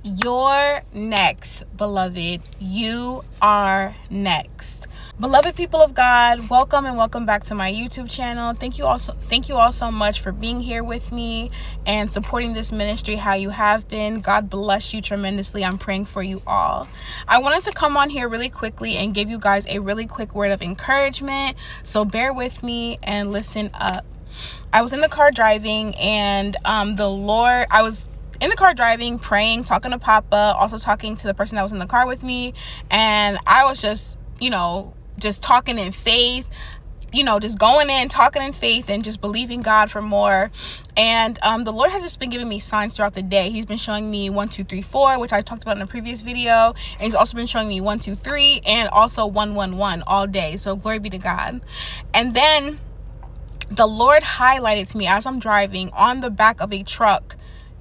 You're next, beloved. You are next. Beloved people of God, welcome and welcome back to my YouTube channel. Thank you all so much for being here with me and supporting this ministry how you have been. God bless you tremendously. I'm praying for you all. I wanted to come on here really quickly and give you guys a really quick word of encouragement. So bear with me and listen up. I was in the car driving and I was in the car driving, praying, talking to Papa, also talking to the person that was in the car with me. And I was just talking in faith, just going in, talking in faith and just believing God for more. And the Lord has just been giving me signs throughout the day. He's been showing me 1, 2, 3, 4, which I talked about in a previous video. And he's also been showing me 1, 2, 3 and also 1, 1, 1 all day. So glory be to God. And then the Lord highlighted to me as I'm driving on the back of a truck,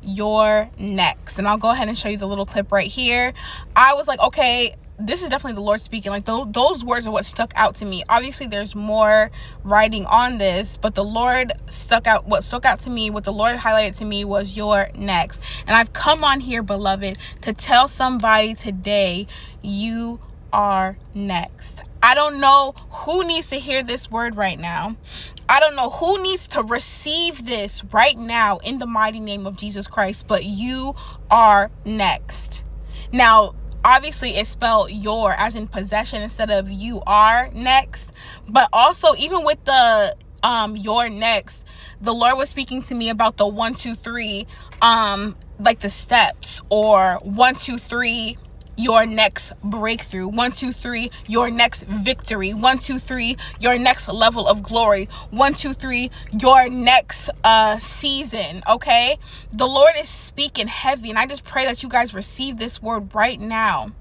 "You're next." And I'll go ahead and show you the little clip right here. I was like, okay, this is definitely the Lord speaking. Like those words are what stuck out to me. Obviously there's more writing on this, but what stuck out to me, what the Lord highlighted to me was "You're next." And I've come on here, beloved, to tell somebody today, you are next. I don't know who needs to hear this word right now. I don't know who needs to receive this right now in the mighty name of Jesus Christ, but you are next. Now, obviously it's spelled "your" as in possession instead of "you are next." But also even with the "you're next," the Lord was speaking to me about the 1, 2, 3, like the steps, or 1, 2, 3, your next breakthrough, 1, 2, 3, your next victory, 1, 2, 3, your next level of glory, 1, 2, 3, your next season. Okay, the Lord is speaking heavy, and I just pray that you guys receive this word right now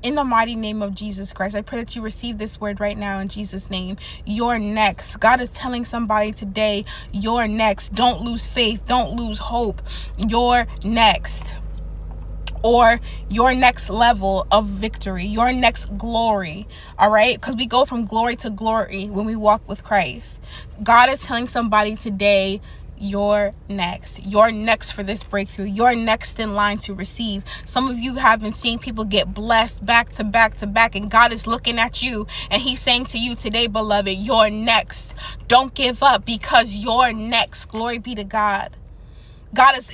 in the mighty name of Jesus Christ. I pray that you receive this word right now in Jesus' name. You're next. God is telling somebody today, you're next. Don't lose faith, don't lose hope. You're next. Or your next level of victory, your next glory. All right, because we go from glory to glory when we walk with Christ. God is telling somebody today, you're next. You're next for this breakthrough. You're next in line to receive. Some of you have been seeing people get blessed back to back to back, and God is looking at you and he's saying to you today, beloved, you're next. Don't give up, because you're next. Glory be to God. God has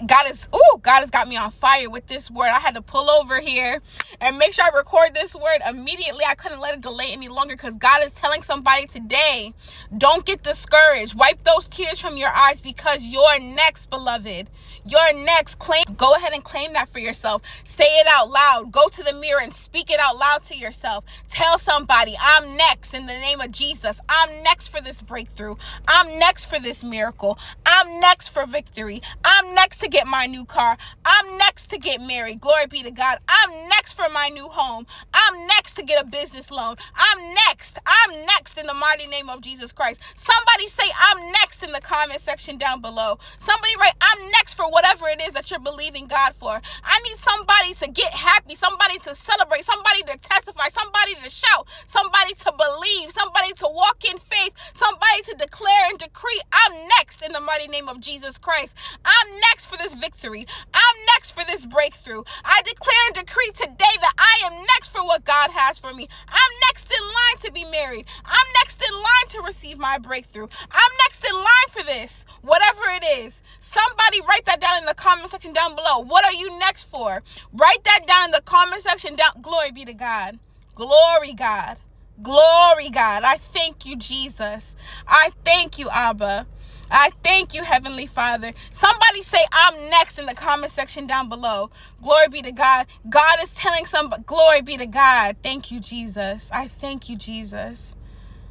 got me on fire with this word. I had to pull over here and make sure I record this word immediately. I couldn't let it delay any longer, because God is telling somebody today, don't get discouraged. Wipe those tears from your eyes, because you're next, beloved. You're next. Go ahead and claim that for yourself. Say it out loud. Go to the mirror and speak it out loud to yourself. Tell somebody, I'm next in the name of Jesus. I'm next for this breakthrough. I'm next for this miracle. I'm next for victory. I'm next to get my new car. I'm next to get married. Glory be to God. I'm next for my new home. I'm next to get a business loan. I'm next. I'm next in the mighty name of Jesus Christ. Somebody say I'm next in the comment section down below. Somebody write I'm next for whatever it is that you're believing God for. I need somebody to get happy, somebody to celebrate, somebody to testify, somebody to shout, somebody to believe, somebody to walk in faith, somebody to declare and decree, I'm next in the mighty name of Jesus Christ. I'm next for this victory. I'm next for this breakthrough. I declare and decree today that I am next for what God has for me. I'm next in line to be married. I'm next in line to receive my breakthrough. I'm next in line for this, whatever it is. Somebody write that down in the comment section down below. What are you next for? Write that down in the comment section down. Glory be to God. Glory, God. Glory, God. I thank you, Jesus. I thank you, Abba. I thank you, Heavenly Father. Somebody say I'm next in the comment section down below. Glory be to God. God is telling somebody, glory be to God. Thank you, Jesus. I thank you, Jesus.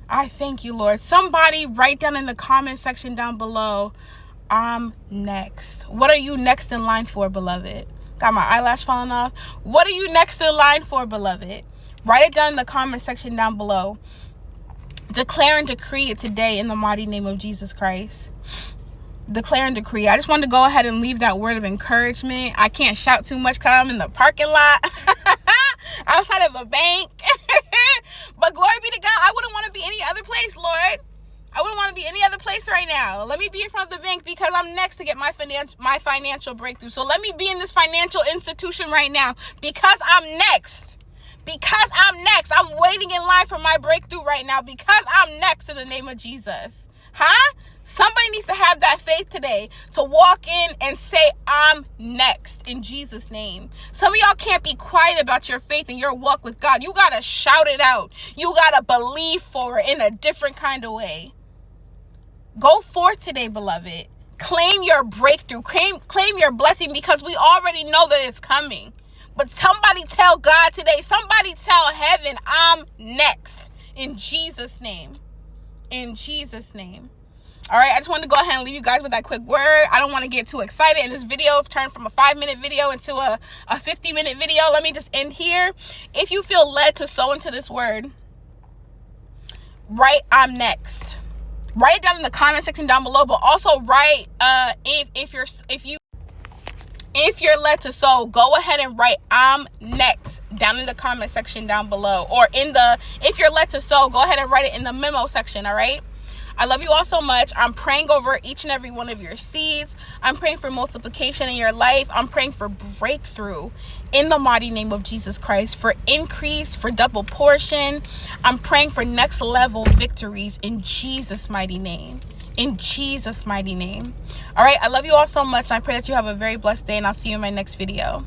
I thank you, Lord. Somebody write down in the comment section down below, I'm next. What are you next in line for, beloved? Got my eyelash falling off. What are you next in line for, beloved? Write it down in the comment section down below. Declare and decree it today in the mighty name of Jesus Christ. Declare and decree. I just wanted to go ahead and leave that word of encouragement. I can't shout too much because I'm in the parking lot outside of a bank. But glory be to God. I wouldn't want to be any other place, Lord. I wouldn't want to be any other place right now. Let me be in front of the bank because I'm next to get my financial breakthrough. So let me be in this financial institution right now because I'm next. Because I'm next. I'm waiting in line for my breakthrough right now because I'm next in the name of Jesus. Huh? Somebody needs to have that faith today to walk in and say, I'm next in Jesus' name. Some of y'all can't be quiet about your faith and your walk with God. You got to shout it out. You got to believe for it in a different kind of way. Go forth today, beloved. Claim your breakthrough. Claim your blessing because we already know that it's coming. But somebody tell God today, somebody tell heaven, I'm next in Jesus' name. In Jesus' name. All right, I just wanted to go ahead and leave you guys with that quick word. I don't want to get too excited. And this video turned from a 5-minute video into a 50-minute video. Let me just end here. If you feel led to sow into this word, write I'm next. Write it down in the comment section down below, but also write if you're led to sow, go ahead and write I'm next down in the comment section down below, or if you're led to sow, go ahead and write it in the memo section. All right. I love you all so much. I'm praying over each and every one of your seeds. I'm praying for multiplication in your life. I'm praying for breakthrough in the mighty name of Jesus Christ, for increase, for double portion. I'm praying for next level victories in Jesus' mighty name. In Jesus' mighty name. All right. I love you all so much. And I pray that you have a very blessed day, and I'll see you in my next video.